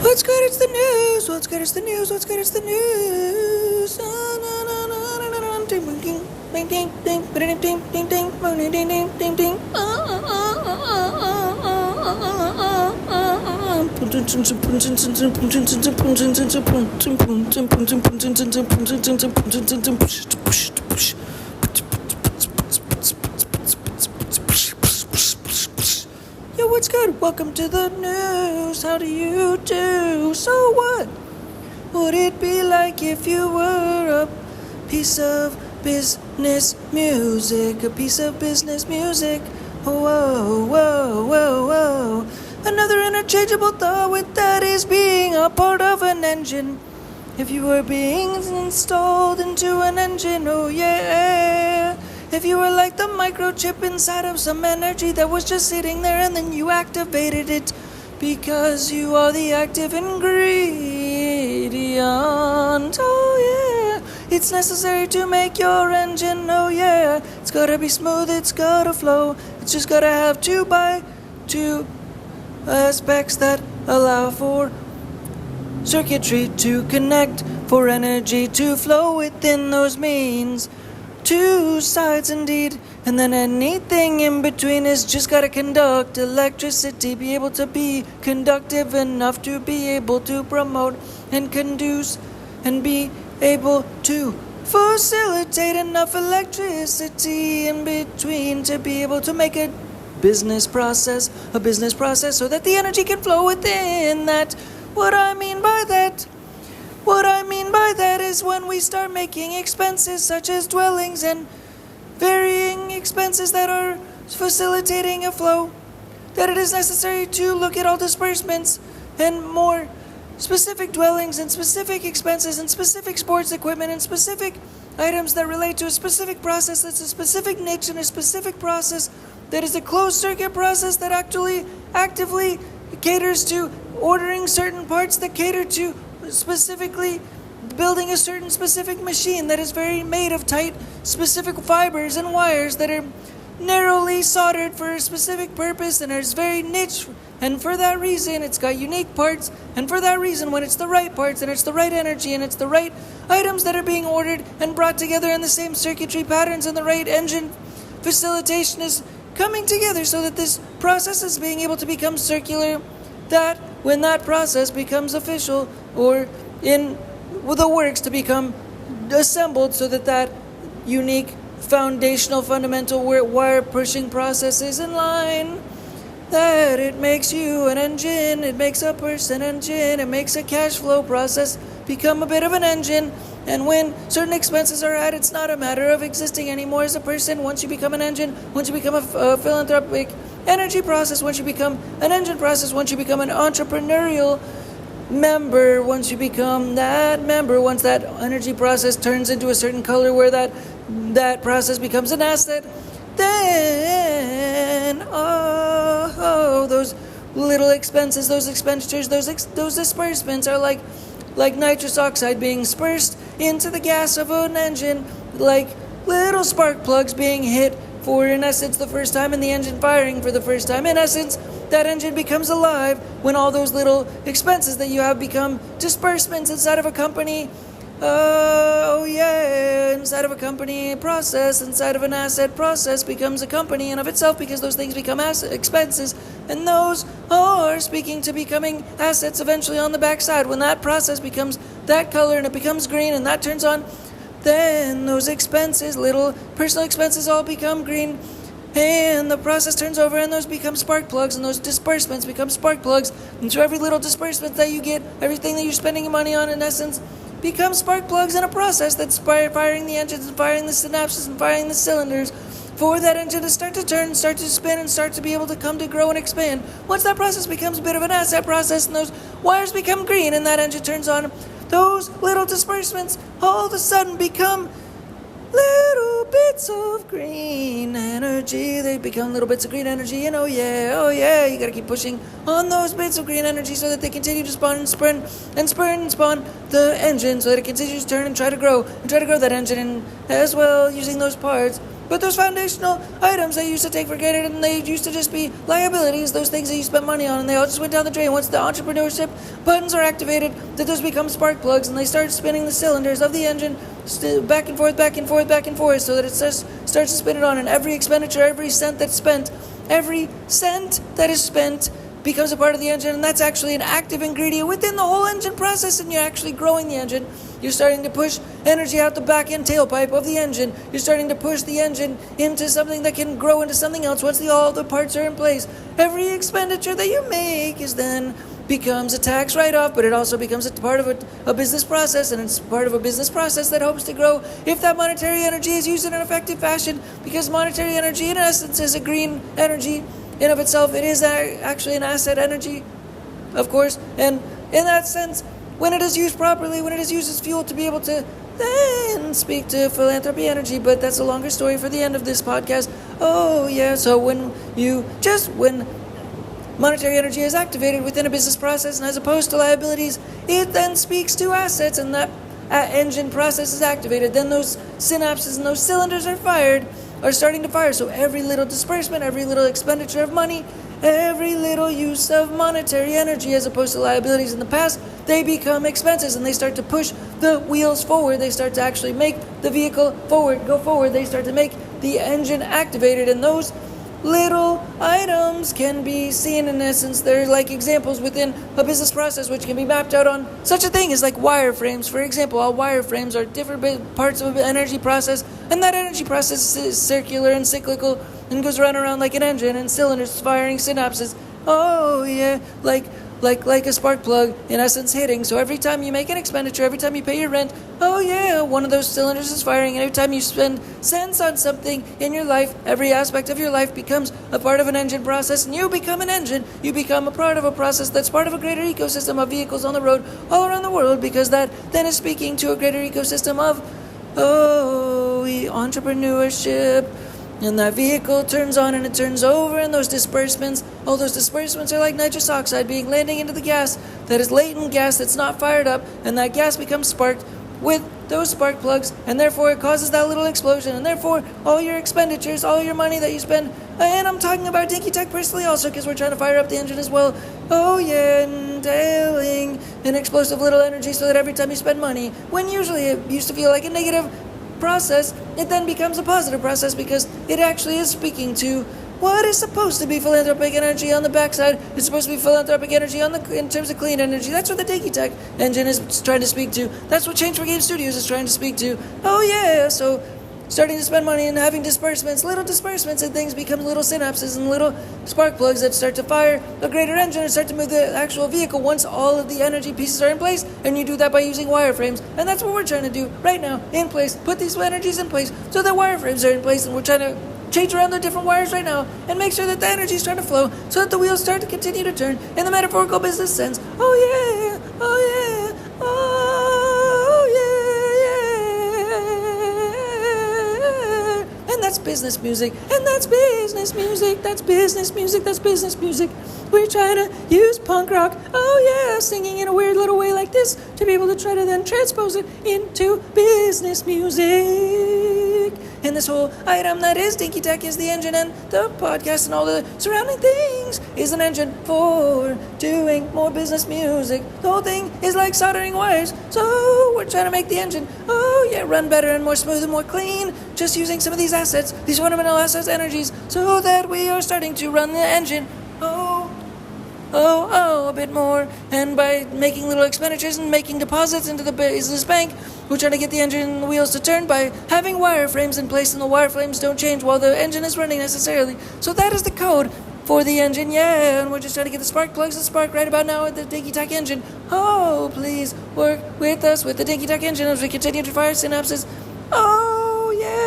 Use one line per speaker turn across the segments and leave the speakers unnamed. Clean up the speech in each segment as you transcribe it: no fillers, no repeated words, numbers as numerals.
What's good? It's the news. What's good? It's the news. What's good? It's the news. Ding ding ding ding ding ding ding ding ding ding ding. Yo, what's good? Welcome to the news. How do you do? So what would it be like if you were a piece of business music? A piece of business music. Whoa, whoa, whoa, whoa. Another interchangeable thought with that is being a part of an engine. If you were being installed into an engine, oh yeah. If you were like the microchip inside of some energy that was just sitting there and then you activated it because you are the active ingredient, oh yeah. It's necessary to make your engine, oh yeah. It's gotta be smooth, it's gotta flow. It's just gotta have 2x2 aspects that allow for circuitry to connect, for energy to flow within those means. 2 sides indeed, and then anything in between is just gotta conduct electricity, be able to be conductive enough to be able to promote and conduce and be able to facilitate enough electricity in between to be able to make a business process so that the energy can flow within that. What I mean by that is when we start making expenses such as dwellings and varying expenses that are facilitating a flow, that it is necessary to look at all disbursements and more specific dwellings and specific expenses and specific sports equipment and specific items that relate to a specific process that's a specific niche and a specific process that is a closed circuit process that actually actively caters to ordering certain parts that cater to specifically building a certain specific machine that is very made of tight specific fibers and wires that are narrowly soldered for a specific purpose and is very niche, and for that reason it's got unique parts, and for that reason when it's the right parts and it's the right energy and it's the right items that are being ordered and brought together in the same circuitry patterns and the right engine facilitation is coming together so that this process is being able to become circular, that when that process becomes official or in the works to become assembled so that that unique foundational fundamental wire pushing process is in line, that it makes you an engine, it makes a person engine, it makes a cash flow process become a bit of an engine. And when certain expenses are added, it's not a matter of existing anymore as a person. Once you become an engine, once you become a philanthropic energy process, once you become an engine process, once you become an entrepreneurial member, once you become that member, once that energy process turns into a certain color where that process becomes an asset, then those little expenses, those expenditures, those disbursements are like nitrous oxide being dispersed into the gas of an engine, like little spark plugs being hit for, in essence, the first time, and the engine firing for the first time. In essence, that engine becomes alive when all those little expenses that you have become disbursements inside of a company. Inside of a company process, inside of an asset process becomes a company in of itself, because those things become expenses, and those are speaking to becoming assets eventually on the backside. When that process becomes that color and it becomes green and that turns on, then those expenses, little personal expenses, all become green, and the process turns over and those become spark plugs, and those disbursements become spark plugs. And so every little disbursement that you get, everything that you're spending your money on, in essence, become spark plugs in a process that's firing the engines and firing the synapses and firing the cylinders for that engine to start to turn, start to spin, and start to be able to come to grow and expand. Once that process becomes a bit of an asset process and those wires become green and that engine turns on, those little disbursements all of a sudden become little bits of green energy. They become little bits of green energy, and oh yeah, you gotta keep pushing on those bits of green energy so that they continue to spawn and spurn and spawn the engine so that it continues to turn and try to grow that engine, and as well using those parts But those foundational items they used to take for granted, and they used to just be liabilities, those things that you spent money on, and they all just went down the drain. Once the entrepreneurship buttons are activated, that those become spark plugs, and they start spinning the cylinders of the engine back and forth, back and forth, back and forth, so that it starts to spin it on, and every expenditure, every cent that's spent, every cent that is spent becomes a part of the engine, and that's actually an active ingredient within the whole engine process, and you're actually growing the engine. You're starting to push energy out the back end tailpipe of the engine. You're starting to push the engine into something that can grow into something else once all the parts are in place. Every expenditure that you make is then becomes a tax write-off, but it also becomes a part of a business process, and it's part of a business process that hopes to grow if that monetary energy is used in an effective fashion, because monetary energy in essence is a green energy in of itself. It is actually an asset energy, of course, and in that sense, when it is used properly, when it is used as fuel to be able to then speak to philanthropy energy, but that's a longer story for the end of this podcast. Oh yeah, so when monetary energy is activated within a business process, and as opposed to liabilities, it then speaks to assets, and that engine process is activated. Then those synapses and those cylinders are starting to fire. So every little disbursement, every little expenditure of money, every little use of monetary energy as opposed to liabilities in the past, they become expenses, and they start to push the wheels forward. They start to actually make the vehicle go forward. They start to make the engine activated, and those little items can be seen in essence. They're like examples within a business process which can be mapped out on such a thing as like wireframes. For example, all wireframes are different parts of an energy process, and that energy process is circular and cyclical and goes around like an engine, and cylinders firing synapses. Oh yeah, like a spark plug, in essence, hitting. So every time you make an expenditure, every time you pay your rent, oh yeah, one of those cylinders is firing. And every time you spend cents on something in your life, every aspect of your life becomes a part of an engine process, and you become an engine. You become a part of a process that's part of a greater ecosystem of vehicles on the road all around the world, because that then is speaking to a greater ecosystem of entrepreneurship. And that vehicle turns on and it turns over, and those disbursements are like nitrous oxide landing into the gas that is latent gas that's not fired up, and that gas becomes sparked with those spark plugs, and therefore it causes that little explosion, and therefore all your expenditures, all your money that you spend, and I'm talking about Dinky Tehc personally also, because we're trying to fire up the engine as well. Oh yeah, entailing an explosive little energy, so that every time you spend money, when usually it used to feel like a negative process, it then becomes a positive process, because it actually is speaking to what is supposed to be philanthropic energy on the backside. It's supposed to be philanthropic energy in terms of clean energy. That's what the Dinky Tehc engine is trying to speak to. That's what Change for Game Studios is trying to speak to. Oh yeah, so starting to spend money and having disbursements, little disbursements, and things become little synapses and little spark plugs that start to fire a greater engine and start to move the actual vehicle once all of the energy pieces are in place. And you do that by using wireframes, and that's what we're trying to do right now, in place. Put these energies in place so that wireframes are in place, and we're trying to change around the different wires right now and make sure that the energy is trying to flow so that the wheels start to continue to turn in the metaphorical business sense. Oh yeah, oh yeah, oh yeah. And that's business music, and that's business music, that's business music, that's business music. We're trying to use punk rock, oh yeah, singing in a weird little way like this to be able to try to then transpose it into business music. And this whole item that is Dinky Tehc is the engine, and the podcast and all the surrounding things is an engine for doing more business music. The whole thing is like soldering wires, so we're trying to make the engine, oh yeah, run better and more smooth and more clean, just using some of these assets, these fundamental assets, energies, so that we are starting to run the engine, a bit more. And by making little expenditures and making deposits into the business bank, we're trying to get the engine wheels to turn by having wireframes in place, and the wireframes don't change while the engine is running necessarily. So that is the code for the engine, yeah, and we're just trying to get the spark plugs to spark right about now with the Dinky Tehc engine. Oh, please work with us with the Dinky Tehc engine as we continue to fire synapses. Oh, yeah.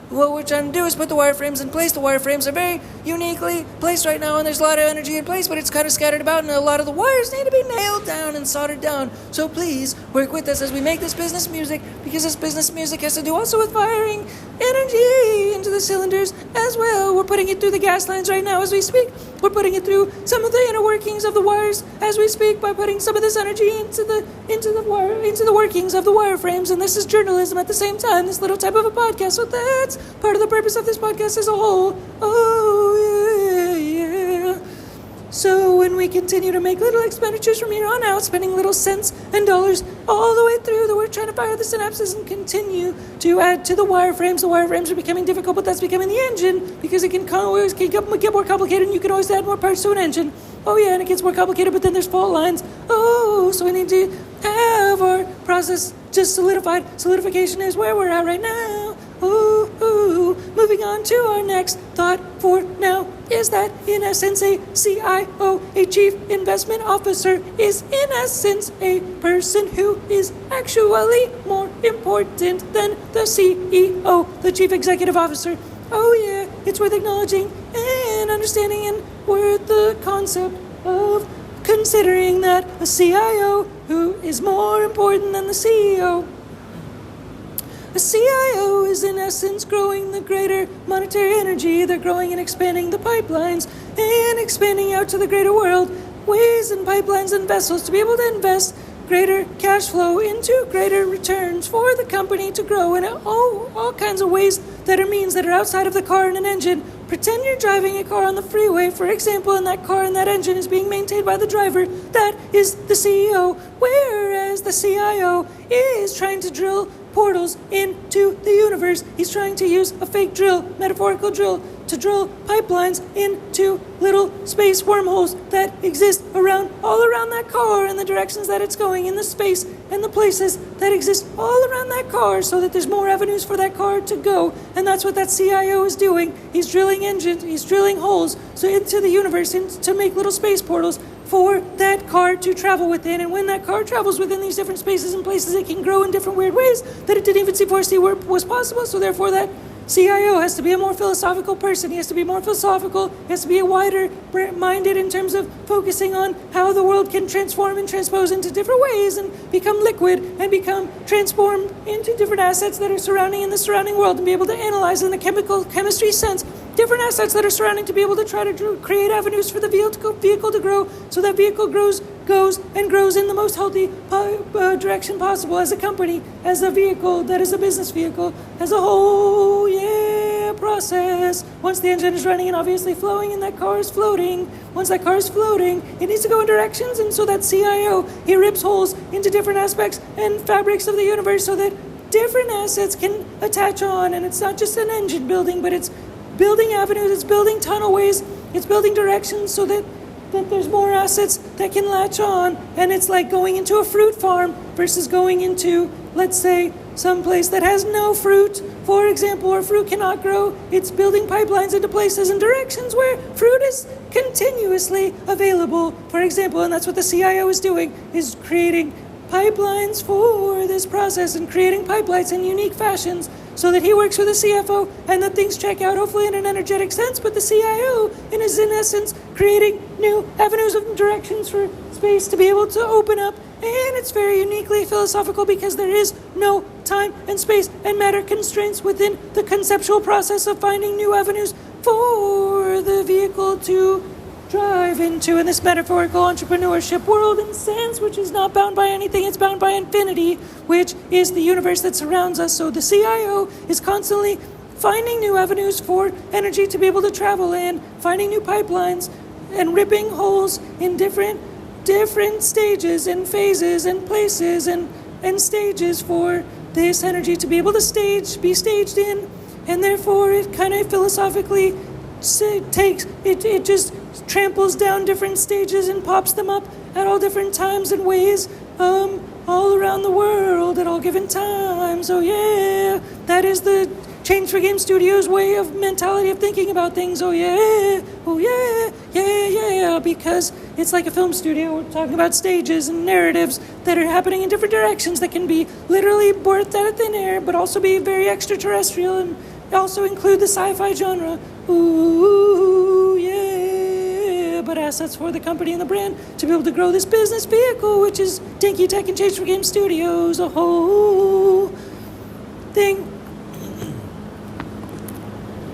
What we're trying to do is put the wireframes in place. The wireframes are very uniquely placed right now, and there's a lot of energy in place, but it's kind of scattered about, and a lot of the wires need to be nailed down and soldered down So please work with us as we make this business music, because this business music has to do also with firing energy into the cylinders as well. We're putting it through the gas lines right now as we speak. We're putting it through some of the inner workings of the wires as we speak by putting some of this energy into the workings of the wireframes. And this is journalism at the same time, this little type of a podcast. So that's part of the purpose of this podcast as a whole. Oh yeah. So when we continue to make little expenditures from here on out, spending little cents and dollars all the way through, that we're trying to fire the synapses and continue to add to the wireframes. The wireframes are becoming difficult, but that's becoming the engine, because it can always get more complicated, and you can always add more parts to an engine. Oh yeah, and it gets more complicated, but then there's fault lines. Oh, so we need to have our process just solidified. Solidification is where we're at right now. Ooh. Moving on to our next thought for now is that, in essence, a CIO, a Chief Investment Officer, is in essence a person who is actually more important than the CEO, the Chief Executive Officer. Oh yeah, it's worth acknowledging and understanding, and worth the concept of considering that a CIO who is more important than the CEO. A CIO is in essence growing the greater monetary energy. They're growing and expanding the pipelines and expanding out to the greater world, ways and pipelines and vessels to be able to invest greater cash flow into greater returns for the company to grow in all kinds of ways that are means that are outside of the car and an engine. Pretend you're driving a car on the freeway, for example, and that car and that engine is being maintained by the driver. That is the CEO, whereas the CIO is trying to drill portals into the universe. He's trying to use a fake drill, metaphorical drill, to drill pipelines into little space wormholes that exist all around that car, and the directions that it's going in the space and the places that exist all around that car, so that there's more avenues for that car to go. And that's what that CIO is doing. He's drilling engines, he's drilling holes into the universe, to make little space portals for that car to travel within. And when that car travels within these different spaces and places, it can grow in different weird ways that it didn't even foresee was possible. So therefore that CIO has to be a more philosophical person. He has to be more philosophical. He has to be a wider-minded in terms of focusing on how the world can transform and transpose into different ways and become liquid and become transformed into different assets that are surrounding in the surrounding world, and be able to analyze in the chemistry sense different assets that are surrounding, to be able to try to create avenues for the vehicle to grow, so that vehicle goes in the most healthy direction possible as a company, as a vehicle that is a business vehicle, as a whole process. Once the engine is running and obviously flowing, and that car is floating, once that car is floating, it needs to go in directions, and so that CIO, he rips holes into different aspects and fabrics of the universe so that different assets can attach on. And it's not just an engine building, but it's building avenues, it's building tunnelways, it's building directions so that there's more assets that can latch on. And it's like going into a fruit farm versus going into, let's say, some place that has no fruit, for example, where fruit cannot grow. It's building pipelines into places and directions where fruit is continuously available, for example. And that's what the CIO is doing, is creating pipelines for this process, and creating pipelines in unique fashions, so that he works with the CFO and that things check out, hopefully in an energetic sense. But the CIO is in essence creating new avenues of directions for space to be able to open up. And it's very uniquely philosophical, because there is no time and space and matter constraints within the conceptual process of finding new avenues for the vehicle to drive into in this metaphorical entrepreneurship world and sense, which is not bound by anything. It's bound by infinity, which is the universe that surrounds us. So the CIO is constantly finding new avenues for energy to be able to travel in, finding new pipelines, and ripping holes in different stages and phases and places and stages for this energy to be able to be staged in. And therefore it kind of philosophically it just tramples down different stages and pops them up at all different times and ways all around the world at all given times. So yeah, that is the Change for Game Studios way of mentality of thinking about things. Oh yeah, because it's like a film studio. We're talking about stages and narratives that are happening in different directions that can be literally birthed out of thin air, but also be very extraterrestrial and also include the sci-fi genre. Ooh, yeah.
but assets for the company and the brand to be able to grow this business vehicle, which is Dinky Tehc and Change for Game Studios, a whole thing.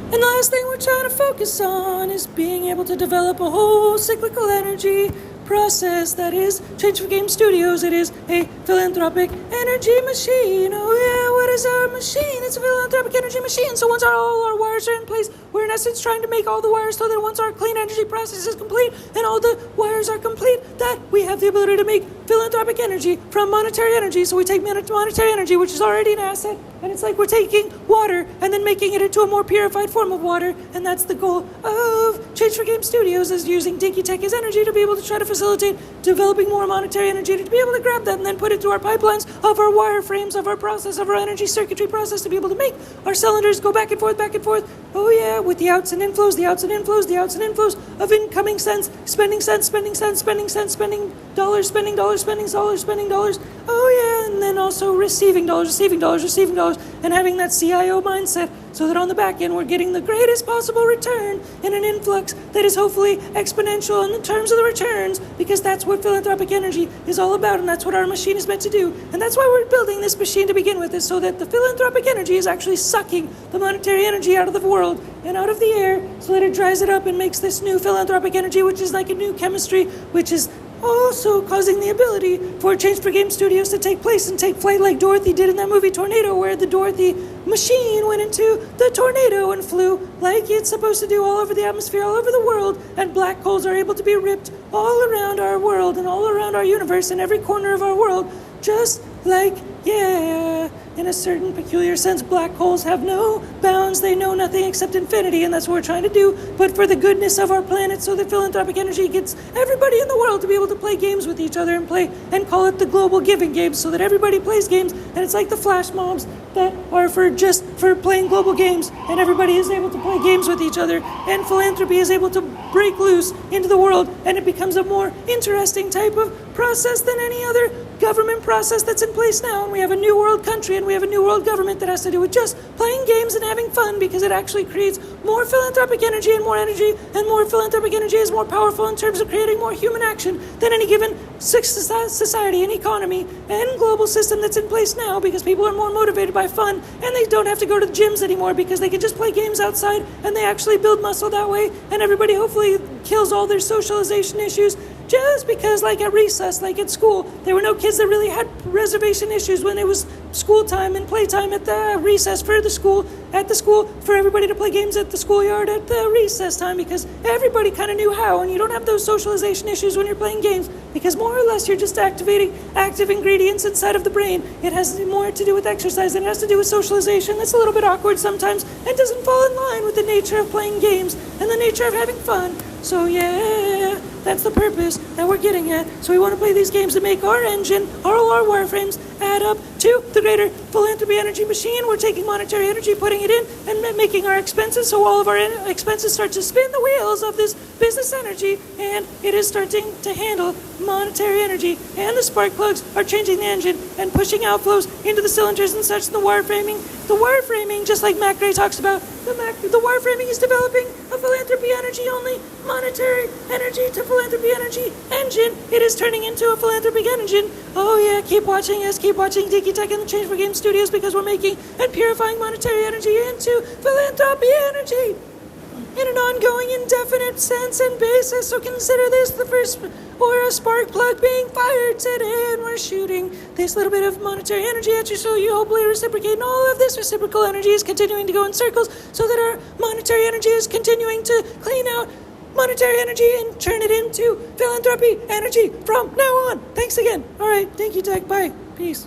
And the last thing we're trying to focus on is being able to develop a whole cyclical energy process that is Change for Game Studios. It is a philanthropic energy machine. Oh yeah, what is our machine? It's a philanthropic energy machine. So once all our wires are in place, we're in essence trying to make all the wires so that once our clean energy process is complete and all the wires are complete, that we have the ability to make philanthropic energy from monetary energy. So we take monetary energy, which is already an asset, and it's like we're taking water and then making it into a more purified form of water, and that's the goal of Change for Game Studios, is using Dinky Tehc as energy to be able to try to facilitate developing more monetary energy, to be able to grab that and then put it through our pipelines of our wireframes, of our process, of our energy circuitry process, to be able to make our cylinders go back and forth, oh yeah, with the outs and inflows, the outs and inflows, the outs and inflows of incoming cents, spending dollars, spending dollars, oh yeah, and then also receiving dollars, and having that CIO mindset, so that on the back end we're getting the greatest possible return in an influx that is hopefully exponential in the terms of the returns, because that's what philanthropic energy is all about, and that's what our machine is meant to do. And that's why we're building this machine to begin with, is so that the philanthropic energy is actually sucking the monetary energy out of the world and out of the air, so that it dries it up and makes this new philanthropic energy, which is like a new chemistry, which is also causing the ability for Change for Game Studios to take place and take flight like Dorothy did in that movie Tornado, where the Dorothy machine went into the tornado and flew like it's supposed to do all over the atmosphere, all over the world, and black holes are able to be ripped all around our world and all around our universe in every corner of our world, just like, yeah, in a certain peculiar sense, black holes have no bounds. They know nothing except infinity, and that's what we're trying to do, but for the goodness of our planet, so that philanthropic energy gets everybody in the world to be able to play games with each other and play and call it the global giving games, so that everybody plays games, and it's like the flash mobs that are just for playing global games, and everybody is able to play games with each other, and philanthropy is able to break loose into the world, and it becomes a more interesting type of process than any other government process that's in place now. And we have a new world country and we have a new world government that has to do with just playing games and having fun, because it actually creates more philanthropic energy, and more philanthropic energy is more powerful in terms of creating more human action than any given society and economy and global system that's in place now, because people are more motivated by fun, and they don't have to go to the gyms anymore, because they can just play games outside, and they actually build muscle that way, and everybody hopefully kills all their socialization issues. Just because, like at recess, like at school, there were no kids that really had reservation issues when it was school time and playtime at the recess for the school, for everybody to play games at the schoolyard at the recess time, because everybody kind of knew how, and you don't have those socialization issues when you're playing games, because more or less you're just activating active ingredients inside of the brain. It has more to do with exercise than it has to do with socialization. That's a little bit awkward sometimes and doesn't fall in line with the nature of playing games and the nature of having fun. So yeah, that's the purpose that we're getting at. So we want to play these games to make our engine, all our wireframes, add up to the greater philanthropy energy machine. We're taking monetary energy, putting it in, and making our expenses, so all of our expenses start to spin the wheels of this business energy, and it is starting to handle monetary energy, and the spark plugs are changing the engine and pushing outflows into the cylinders and such. The wireframing, just like Mac Gray talks about, the wireframing is developing a philanthropy energy only monetary energy to philanthropy energy engine. It is turning into a philanthropic engine. Oh yeah, keep watching us, keep watching Dinky Tehc and the Change for Game Studios, because we're making and purifying monetary energy into philanthropy energy in an ongoing, indefinite sense and basis. So consider this the first or a spark plug being fired today, and we're shooting this little bit of monetary energy at you, so you hopefully reciprocate, and all of this reciprocal energy is continuing to go in circles, so that our monetary energy is continuing to clean out monetary energy and turn it into philanthropy energy from now on. Thanks again. All right, Dinky Tehc, bye. Peace.